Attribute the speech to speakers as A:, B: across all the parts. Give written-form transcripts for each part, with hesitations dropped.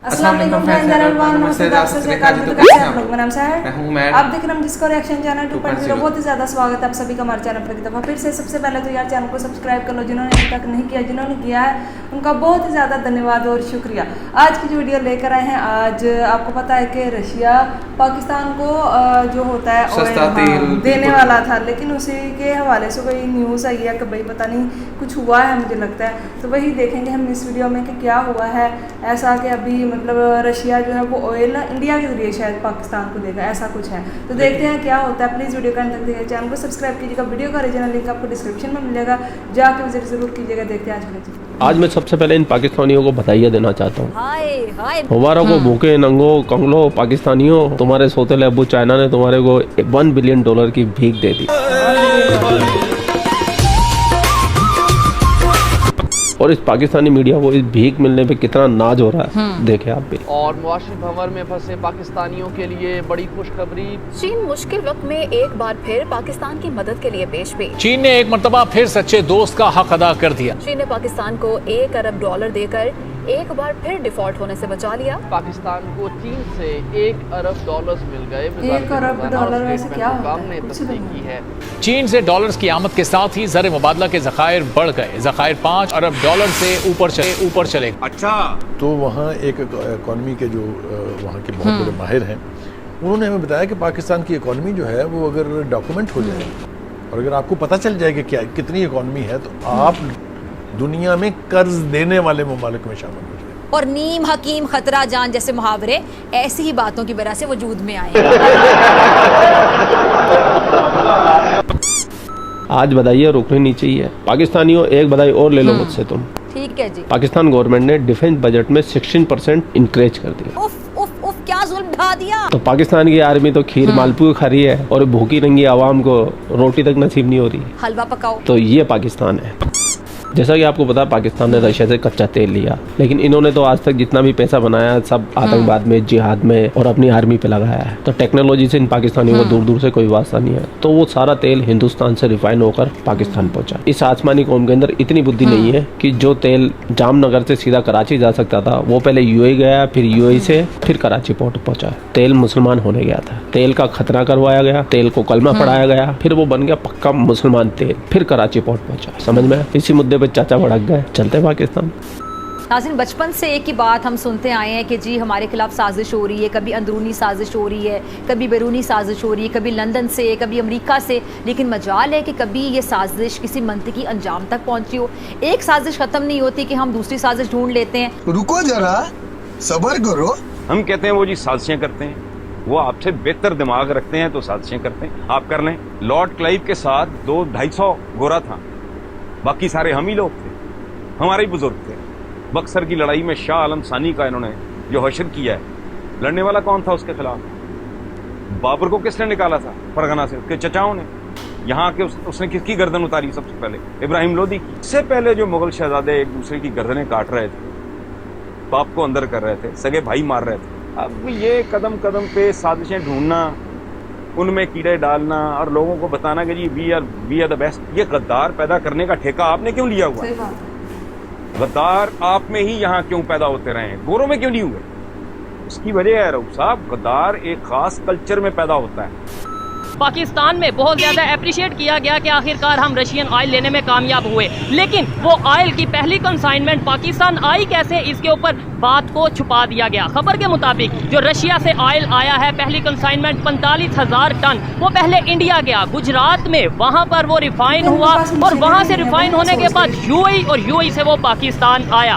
A: अस्सलाम वालेकुम friends and everyone, नमस्ते आप सबसे काल जी का आप लोग, मेरा नाम है,
B: मैं हूं मैड।
A: आप देख रहे हैं जिसको रिएक्शन चैनल 2.0। बहुत ही ज़्यादा स्वागत है आप सभी का हमारे चैनल पर। एक दफ़ा फिर से सबसे पहले तो यार चैनल को सब्सक्राइब कर लो जिन्होंने अभी तक नहीं किया, जिन्होंने किया है उनका बहुत ही ज़्यादा धन्यवाद और शुक्रिया। आज की जो वीडियो लेकर आए हैं, आज आपको पता है कि रशिया पाकिस्तान को जो होता है ऑयल देने वाला था, लेकिन उसी के हवाले से कोई न्यूज़ आई है कि भाई पता नहीं कुछ हुआ है, मुझे लगता है। तो वही देखेंगे हम इस वीडियो में कि क्या हुआ है ऐसा कि अभी मतलब रशिया जो है वो ऑयल इंडिया के जरिए शायद पाकिस्तान को देगा, ऐसा कुछ है। तो देखते हैं क्या होता है। प्लीज़ वीडियो का अंत तक देखिए, चैनल को सब्सक्राइब कीजिएगा, वीडियो का ओरिजिनल लिंक आपको डिस्क्रिप्शन में मिलेगा, जाके विजिट जरूर कीजिएगा। देखते हैं आज वीडियो।
C: आज मैं सबसे पहले इन पाकिस्तानियों को बधाई देना चाहता हूँ। हमारा को भूखे नंगो कंगलो पाकिस्तानियों, तुम्हारे सोतेले अब्बू चाइना ने तुम्हारे को $1 बिलियन की भीख दे दी। और इस पाकिस्तानी मीडिया को इस भीख मिलने पे कितना नाज हो रहा है, देखे आप भी।
D: और मुआशी भंवर में फंसे पाकिस्तानियों के लिए बड़ी खुशखबरी।
E: चीन मुश्किल वक्त में एक बार फिर पाकिस्तान की मदद के लिए पेश भी।
F: चीन ने एक मर्तबा फिर सच्चे दोस्त का हक अदा कर दिया।
E: चीन ने पाकिस्तान को $1 अरब देकर एक बार फिर डिफॉल्ट होने से बचा लिया।
D: पाकिस्तान को चीन से $1 अरब मिल गए।
A: $1 अरब वैसे क्या होता है?
D: ने तस्दीक की है।
F: चीन से डॉलर्स की आमद के साथ ही ज़र मुबादला के ज़खायर बढ़ गए। ज़खायर $5 अरब से ऊपर चले।
G: अच्छा, तो वहाँ एक इकॉनमी के जो वहाँ के बहुत बड़े माहिर हैं, उन्होंने हमें बताया कि पाकिस्तान की इकॉनमी जो है वो अगर डॉक्यूमेंट हो जाए और अगर आपको पता चल जाए कि क्या कितनी इकॉनमी है, तो आप दुनिया में कर्ज देने वाले ममालिक में शामिल हो जाए।
H: और नीम हकीम खतरा जान जैसे मुहावरे ऐसी ही बातों की वजह से वजूद में आए।
C: आज बधाइयाँ रुकनी नहीं चाहिए। पाकिस्तानियों एक बधाई और ले लो मुझसे तुम।
H: ठीक है जी।
C: पाकिस्तान गवर्नमेंट ने डिफेंस बजट में 16% इंक्रीज कर दिया।
H: उफ उफ उफ, क्या जुल्म ढा दिया।
C: तो पाकिस्तान की आर्मी तो खीर मालपुए खा रही है और भूखी नंगी आवाम को रोटी तक नसीब नहीं हो रही।
H: हलवा पकाओ।
C: तो ये पाकिस्तान है। जैसा कि आपको पता है, पाकिस्तान ने रशिया से कच्चा तेल लिया, लेकिन इन्होंने तो आज तक जितना भी पैसा बनाया सब आतंकवाद में, जिहाद में और अपनी आर्मी पे लगाया है। तो टेक्नोलॉजी से इन पाकिस्तानियों को दूर दूर से कोई वास्ता नहीं है। तो वो सारा तेल हिंदुस्तान से रिफाइन होकर पाकिस्तान पहुंचा। इस आसमानी कौम के अंदर इतनी बुद्धि नहीं है कि जो तेल जामनगर से सीधा कराची जा सकता था, वो पहले यूएई गया, फिर यूएई से फिर कराची पोर्ट पहुंचा। तेल मुसलमान होने गया था, तेल का खतना करवाया गया, तेल को कलमा पढ़ाया गया, फिर वो बन गया पक्का मुसलमान तेल, फिर कराची पोर्ट पहुंचा। समझ में? इसी मुद्दे पे चाचा भड़क गए, चलते पाकिस्तान।
H: नाज़रीन, बचपन से एक ही बात हम सुनते आए हैं कि जी हमारे खिलाफ साजिश हो रही है, कभी अंदरूनी साजिश हो रही है, कभी बैरूनी साजिश हो रही है, कभी लंदन से, कभी अमेरिका से, लेकिन मजाल है कि कभी ये साजिश किसी मंतकी अंजाम तक पहुंची हो। एक साजिश ख़त्म नहीं होती कि हम दूसरी साजिश ढूंढ लेते हैं।
I: रुको जरा, सब्र करो।
J: हम कहते हैं वो जी साजिशें करते हैं, वो आपसे बेहतर दिमाग रखते हैं तो साजिशें करते हैं। आप कर लें, लॉर्ड क्लाइव के साथ 200-250 गोरा था, बाकी सारे हम ही लोग थे, हमारे ही बुजुर्ग थे। बक्सर की लड़ाई में शाह आलम सानी का इन्होंने जो हशर किया है, लड़ने वाला कौन था उसके खिलाफ? बाबर को किसने निकाला था फरगना से? उसके चचाओं ने। यहाँ के उसने किसकी गर्दन उतारी सबसे पहले? इब्राहिम लोदी की। इससे पहले जो मुगल शहजादे एक दूसरे की गर्दनें काट रहे थे, बाप को अंदर कर रहे थे, सगे भाई मार रहे थे। अब ये कदम कदम पे साजिशें ढूंढना, उनमें कीड़े डालना और लोगों को बताना कि जी वी आर द बेस्ट, ये गद्दार पैदा करने का ठेका आपने क्यों लिया हुआ? गद्दार आप में ही यहाँ क्यों पैदा होते रहे हैं, गोरों में क्यों नहीं हुए? उसकी वजह है रऊफ साहब, गद्दार एक खास कल्चर में पैदा होता है।
K: पाकिस्तान में बहुत ज़्यादा अप्रिशिएट किया गया कि आखिरकार हम रशियन ऑयल लेने में कामयाब हुए, लेकिन वो ऑयल की पहली कंसाइनमेंट पाकिस्तान आई कैसे, इसके ऊपर बात को छुपा दिया गया। खबर के मुताबिक जो रशिया से ऑयल आया है, पहली कंसाइनमेंट 45,000 टन, वो पहले इंडिया गया, गुजरात में, वहाँ पर वो रिफाइन हुआ और वहाँ से रिफाइन होने के बाद यूएई और यूएई से वो पाकिस्तान आया।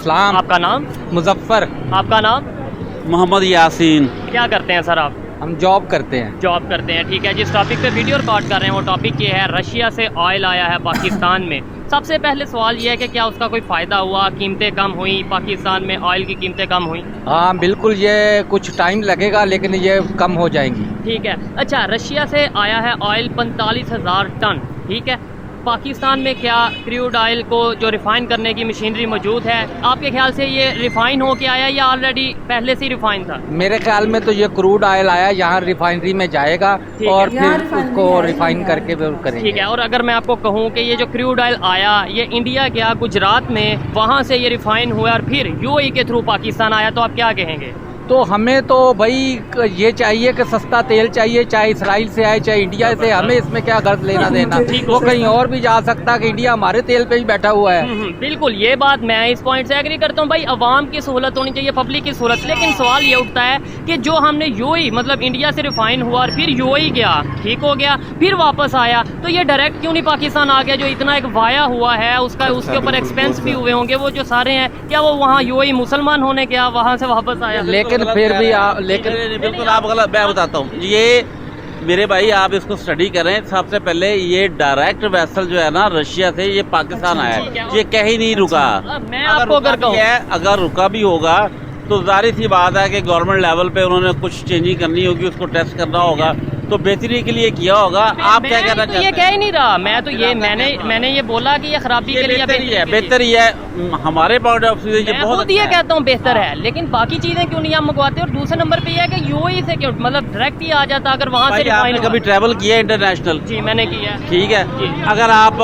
K: आपका नाम?
L: मुजफ्फर।
K: आपका नाम?
L: मोहम्मद यासीन।
K: क्या करते हैं सर आप?
L: हम जॉब करते हैं।
K: जॉब करते हैं, ठीक है। जिस टॉपिक पे वीडियो रिकॉर्ड कर रहे हैं वो टॉपिक ये है, रशिया से ऑयल आया है पाकिस्तान में। सबसे पहले सवाल ये है कि क्या उसका कोई फ़ायदा हुआ, कीमतें कम हुई, पाकिस्तान में ऑयल की कीमतें कम हुई?
L: हाँ बिल्कुल, ये कुछ टाइम लगेगा लेकिन ये कम हो जाएंगी।
K: ठीक है। अच्छा, रशिया से आया है ऑयल 45,000 टन, ठीक है। पाकिस्तान में क्या क्रूड ऑयल को जो रिफाइन करने की मशीनरी मौजूद है, आपके ख्याल से ये रिफाइन हो के आया या ऑलरेडी पहले से रिफाइन था?
L: मेरे ख्याल में तो ये क्रूड ऑयल आया, यहाँ रिफाइनरी में जाएगा और फिर उसको रिफाइन करके करेंगे।
K: ठीक है। और अगर मैं आपको कहूँ कि ये जो क्रूड ऑयल आया ये इंडिया गया गुजरात में, वहाँ से ये रिफाइन हुआ और फिर यूएई के थ्रू पाकिस्तान आया, तो आप क्या कहेंगे?
L: तो हमें तो भाई ये चाहिए कि सस्ता तेल चाहिए, चाहे इसराइल से आए चाहे इंडिया से, हमें इसमें क्या गर्ज लेना देना। वो कहीं और भी जा सकता कि इंडिया हमारे तेल पे ही बैठा हुआ है।
K: बिल्कुल, ये बात मैं इस पॉइंट से एग्री करता हूँ भाई, अवाम की सहूलत होनी चाहिए, पब्लिक की सहूलत। लेकिन सवाल ये उठता है कि जो हमने यूएई मतलब इंडिया से रिफाइन हुआ और फिर यूएई गया, ठीक हो गया, फिर वापस आया, तो ये डायरेक्ट क्यों नहीं पाकिस्तान आ गया? जो इतना एक वाया हुआ है उसका, उसके ऊपर एक्सपेंस भी हुए होंगे वो जो सारे हैं, क्या वो वहाँ यूएई मुसलमान होने गया वहाँ से वापस आया?
L: लेकिन फिर भी
B: लेकिन बिल्कुल आप गलत, मैं बताता हूँ ये मेरे भाई, आप इसको स्टडी करें। सबसे पहले ये डायरेक्ट वेसल जो है ना रशिया से ये पाकिस्तान आया है, ये कहीं नहीं रुका।
K: मैं आपको
B: अगर रुका भी होगा तो जाहिर सी बात है कि गवर्नमेंट लेवल पे उन्होंने कुछ चेंजिंग करनी होगी, उसको टेस्ट करना होगा, तो बेहतरी के लिए किया होगा। आप क्या कहना चाहते हैं?
K: ये कह ही नहीं रहा, मैं तो ये मैंने ये बोला कि ये खराबी के लिए
B: बेहतर ही है हमारे पॉइंट ऑफ व्यू से, बहुत
K: ये कहता हूँ बेहतर है। लेकिन बाकी चीजें क्यों नहीं हम मंगवाते? और दूसरे नंबर पे ये है कि यूएई से क्यों, मतलब डायरेक्ट ही आ जाता अगर वहाँ से।
B: आपने कभी ट्रैवल किया इंटरनेशनल?
K: जी मैंने किया।
B: ठीक है, अगर आप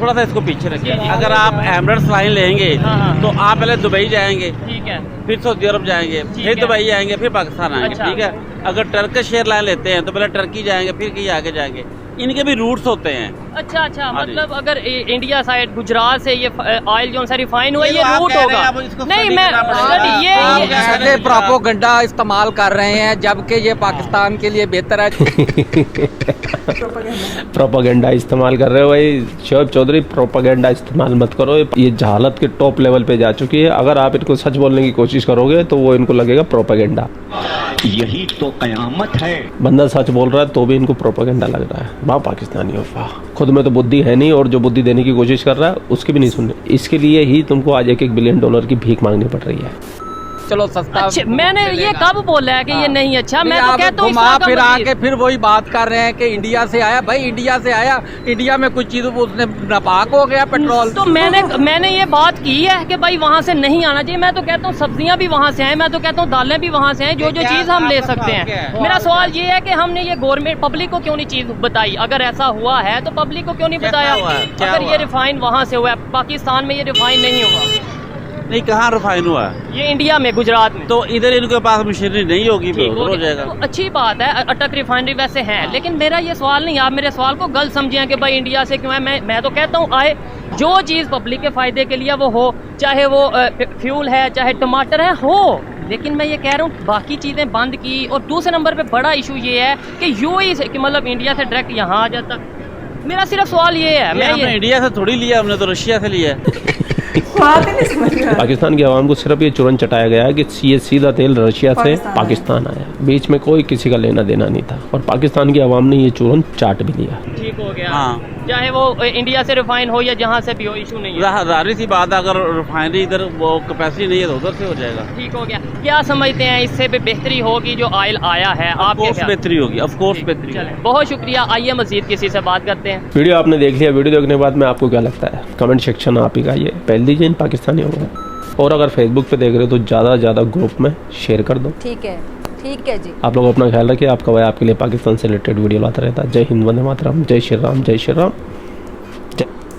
B: थोड़ा सा इसको पीछे रखिए, अगर आप एमिरेट्स लाइन लेंगे तो आप पहले दुबई जाएंगे,
K: ठीक है,
B: फिर सऊदी अरब जाएंगे, फिर दुबई आएंगे, फिर पाकिस्तान आएंगे। ठीक है, अगर टर्किश एयरलाइन लेते हैं तो पहले टर्की जाएंगे, फिर कहीं आगे जाएंगे। इनके भी रूट्स होते हैं।
K: अच्छा, मतलब अगर इंडिया साइड गुजरात से ये ऑयल जो सा रिफाइन हुआ ये रूट होगा। नहीं, मैं
L: ये प्रोपेगेंडा इस्तेमाल कर रहे हैं, जबकि ये पाकिस्तान के लिए बेहतर है।
C: प्रोपेगेंडा इस्तेमाल कर रहे हो भाई शोएब चौधरी, प्रोपेगेंडा इस्तेमाल मत करो। ये जहालत के टॉप लेवल पे जा चुकी है। अगर आप इनको सच बोलने की कोशिश करोगे तो वो इनको लगेगा प्रोपेगेंडा।
M: यही तो कयामत है।
C: बंदा सच बोल रहा है तो भी इनको प्रोपेगेंडा लग रहा है। वाह पाकिस्तानियों, वाह। खुद में तो बुद्धि है नहीं और जो बुद्धि देने की कोशिश कर रहा है उसकी भी नहीं सुननी। इसके लिए ही तुमको आज $1 बिलियन की भीख मांगनी पड़ रही है।
L: चलो सस्ता।
K: अच्छा, मैंने ये कब बोला है कि ये नहीं अच्छा? मैं तो कहता हूँ
L: घुमा फिर आके फिर वही बात कर रहे हैं कि इंडिया से आया। भाई इंडिया से आया, इंडिया में कुछ चीजों उसने नापाक हो गया पेट्रोल।
K: तो मैंने ये बात की है कि भाई वहाँ से नहीं आना चाहिए। मैं तो कहता हूँ सब्जियां भी वहाँ से आए, मैं तो कहता हूँ दालें भी वहाँ से आए, जो चीज हम ले सकते हैं। मेरा सवाल ये है कि हमने ये गवर्नमेंट पब्लिक को क्यों नहीं चीज बताई? अगर ऐसा हुआ है तो पब्लिक को क्यों नहीं बताया? अगर ये रिफाइन वहाँ से हुआ है, पाकिस्तान में ये रिफाइन नहीं हुआ।
B: नहीं, कहाँ रिफाइन हुआ है?
K: ये इंडिया में, गुजरात में।
B: तो इधर इनके पास मशीनरी नहीं होगी, हो जाएगा।
K: तो अच्छी बात है, अटक रिफाइनरी वैसे है, लेकिन मेरा ये सवाल नहीं, आप मेरे सवाल को गलत समझिए कि भाई इंडिया से क्यों है। मैं तो कहता हूँ आए, जो चीज़ पब्लिक के फायदे के लिए वो हो, चाहे वो फ्यूल है चाहे टमाटर है हो। लेकिन मैं ये कह रहा हूँ बाकी चीज़ें बंद की। और दूसरे नंबर पे बड़ा इशू ये है कि यूएई से कि मतलब इंडिया से डायरेक्ट यहाँ आ जाता। मेरा सिर्फ सवाल ये है, मैं ये
B: इंडिया से थोड़ी लिया, हमने तो रशिया से लिया
C: पाकिस्तान की आवाम को सिर्फ ये चुरन चटाया गया है कि ये सीधा तेल रशिया से पाकिस्तान आया, बीच में कोई किसी का लेना देना नहीं था। और पाकिस्तान की आवाम ने ये चुरन चाट भी लिया।
K: ठीक हो गया। हाँ। चाहे वो इंडिया से रिफाइन हो या जहाँ से भी हो, इशू नहीं है।
B: जाहिर सी बात है, अगर रिफाइनरी इधर वो कैपेसिटी नहीं है तो उधर से हो जाएगा।
K: ठीक हो गया। क्या समझते हैं इससे भी बेहतरी होगी जो ऑयल आया है? आप
B: बेहतरी होगी, ऑफ कोर्स बेहतरी।
K: बहुत शुक्रिया। आइए मजीद किसी से बात करते हैं।
C: वीडियो आपने देख लिया, वीडियो देखने के बाद में आपको क्या लगता है कमेंट सेक्शन आप ही का ये पहल दीजिए इन पाकिस्तानियों को। और अगर फेसबुक पे देख रहे हो तो ज़्यादा से ज़्यादा ग्रुप में शेयर कर दो।
H: ठीक है जी।
C: आप लोग अपना ख्याल रखिए। आपका भाई आपके लिए पाकिस्तान से रिलेटेड वीडियो लाता रहता है। जय हिंद, वंदे मातरम, जय श्री राम, जय श्री राम।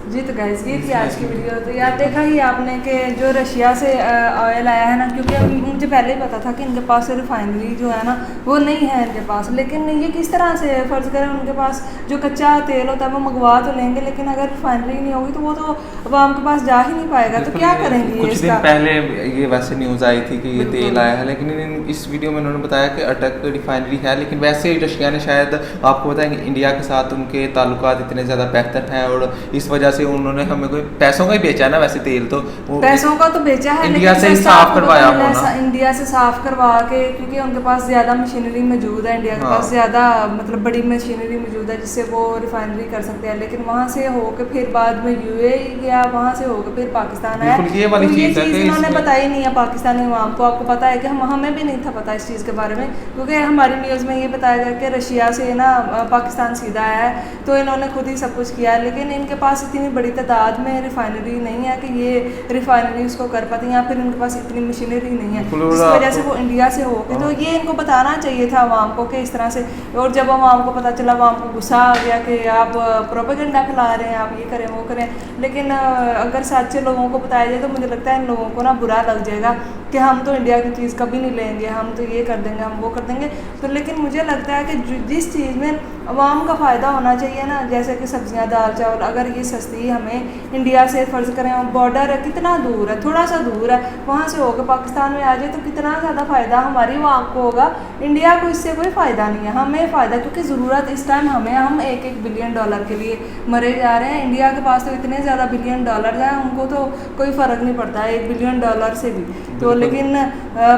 A: जी तो गाइस ये थी आज की वीडियो। तो यार देखा ही आपने कि जो रशिया से ऑयल आया है ना, क्योंकि मुझे पहले ही पता था कि इनके पास रिफाइनरी जो है ना वो नहीं है इनके पास। लेकिन ये किस तरह से फ़र्ज़ करें उनके पास जो कच्चा तेल होता है वो मंगवा तो लेंगे, लेकिन अगर रिफाइनरी नहीं होगी तो वो तो आवाम के पास जा ही नहीं पाएगा। तो क्या करेंगे?
N: कुछ दिन पहले ये वैसे न्यूज़ आई थी कि ये तेल आया है, लेकिन इस वीडियो में उन्होंने बताया कि अटक रिफाइनरी है। लेकिन वैसे ही रशिया ने शायद आपको बताएंगे इंडिया के साथ उनके ताल्लुकात इतने ज़्यादा बेहतर हैं और इस वजह से उन उन्होंने हमें कोई पैसों का ही बेचा है ना, वैसे तेल तो
A: पैसों का तो बेचा है,
N: इंडिया
A: लेकिन
N: से ही साफ करवाया हो ना,
A: इंडिया से साफ करवा के, क्योंकि उनके पास ज़्यादा मशीनरी मौजूद है, इंडिया के पास ज़्यादा मतलब बड़ी मशीनरी मौजूद है जिससे वो रिफाइनरी कर सकते हैं। लेकिन वहाँ से होकर फिर बाद में यूएई गया, वहाँ से होकर फिर पाकिस्तान आया।
N: ये वाली चीज़
A: इन्होंने बताई नहीं है पाकिस्तानी अवाम को। आपको पता है कि हमें भी नहीं था पता इस चीज़ के बारे में, क्योंकि हमारी न्यूज़ में ये बताया गया कि रशिया से ना पाकिस्तान सीधा आया है, तो इन्होंने खुद ही सब कुछ किया है। लेकिन इनके पास इतनी बड़ी तादाद में रिफाइनरी नहीं है कि ये रिफाइनरी उसको कर पाते, या फिर उनके पास इतनी मशीनरी नहीं है जिस वजह से वो इंडिया से हो गए। तो ये इनको बताना चाहिए था अवाम को कि इस तरह से। और जब अवाम को पता चला, अवाम को गुस्सा आ गया कि आप प्रोपेगेंडा फैला रहे हैं, आप ये करें वो करें। लेकिन अगर सच्चे लोगों को बताया जाए तो मुझे लगता है इन लोगों को ना बुरा लग जाएगा कि हम तो इंडिया की चीज़ कभी नहीं लेंगे, हम तो ये कर देंगे, हम वो कर देंगे। तो लेकिन मुझे लगता है कि जिस चीज़ में अवाम का फ़ायदा होना चाहिए ना, जैसे कि सब्जियां, दाल, चावल, अगर ये सस्ती हमें इंडिया से फ़र्ज़ करें, बॉर्डर है कितना दूर है, थोड़ा सा दूर है, वहाँ से होकर पाकिस्तान में आ जाए तो कितना ज़्यादा फ़ायदा हमारी अवाम को होगा। इंडिया को इससे कोई फ़ायदा नहीं है, हमें फ़ायदा, क्योंकि ज़रूरत इस टाइम हमें, हम $1-1 बिलियन के लिए मरे जा रहे हैं। इंडिया के पास तो इतने ज़्यादा $बिलियन हैं, उनको तो कोई फ़र्क नहीं पड़ता है $1 बिलियन से भी। तो लेकिन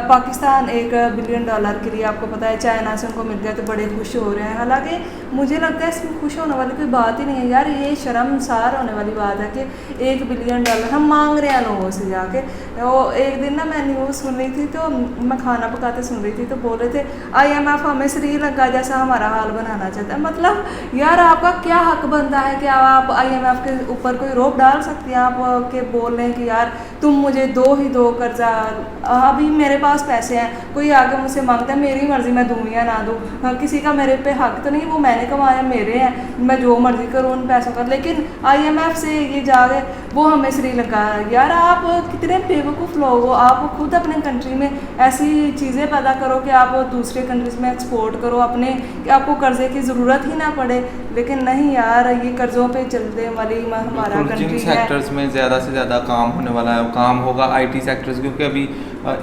A: पाकिस्तान $1 बिलियन के लिए, आपको पता है चाइना से उनको मिल गया तो बड़े खुश हो रहे हैं। हालांकि मुझे लगता है इसमें खुश होने वाली कोई बात ही नहीं है यार, ये शर्मसार होने वाली बात है कि $1 बिलियन हम मांग रहे हैं लोगों से जाके। वो एक दिन ना मैं न्यूज़ सुन रही थी, तो मैं खाना पकाते सुन रही थी, तो बोल रहे थे IMF हमें श्रीलंका जैसा हमारा हाल बनाना चाहता है। मतलब यार आपका क्या हक बनता है कि आप IMF के ऊपर कोई रोक डाल सकते हैं? आप के बोल रहे हैं कि यार तुम मुझे दो कर्जा, अभी मेरे पास पैसे हैं, कोई आगे मुझसे मांगता है, मेरी मर्जी मैं दूँ या ना दूँ, किसी का मेरे पे हक तो नहीं, वो मैंने कमाया, मेरे हैं, मैं जो मर्जी करूँ उन पैसों का। लेकिन IMF से ये जाके वो हमें श्रीलंका, यार आप कितने बेवकूफ़ लोग हो। आप खुद अपने कंट्री में ऐसी चीज़ें पैदा करो कि आप दूसरे कंट्रीज में एक्सपोर्ट करो अपने, कि आपको कर्जे की ज़रूरत ही ना पड़े। लेकिन नहीं यार, ये कर्ज़ों पे चलने वाली हमारा कंट्री है।
N: सेक्टर्स में ज़्यादा से ज़्यादा काम होने वाला है, काम होगा IT सेक्टर्स, क्योंकि अभी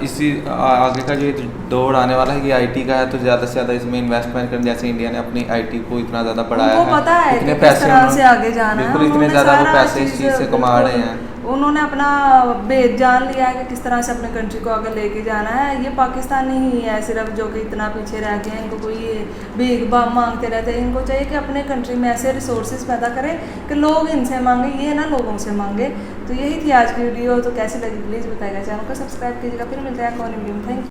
N: इसी आगे का जो दौड़ आने वाला है कि IT का है, तो ज़्यादा से ज़्यादा इसमें इन्वेस्टमेंट करने, जैसे इंडिया ने अपनी IT को इतना ज़्यादा बढ़ाया है,
A: पता है
N: इतने
A: कि
N: पैसे
A: किस तरह से आगे जाना है,
N: बिल्कुल इतने ज़्यादा वो पैसे इस चीज़ से कमा रहे हैं।
A: उन्होंने अपना भेद जान लिया है कि किस तरह से अपने कंट्री को आगे लेके जाना है। ये पाकिस्तान ही है सिर्फ जो कि इतना पीछे रह गए हैं, इनको कोई ये भीख मांगते रहते हैं। इनको चाहिए कि अपने कंट्री में ऐसे रिसोर्सेज पैदा करें कि लोग इनसे मांगे, ये ना लोगों से मांगे। तो यही थी आज की वीडियो। तो कैसी लगी प्लीज़ बताइएगा, चैनल को सब्सक्राइब कीजिएगा। फिर मिलते हैं कौन वीडियो में। Thank you.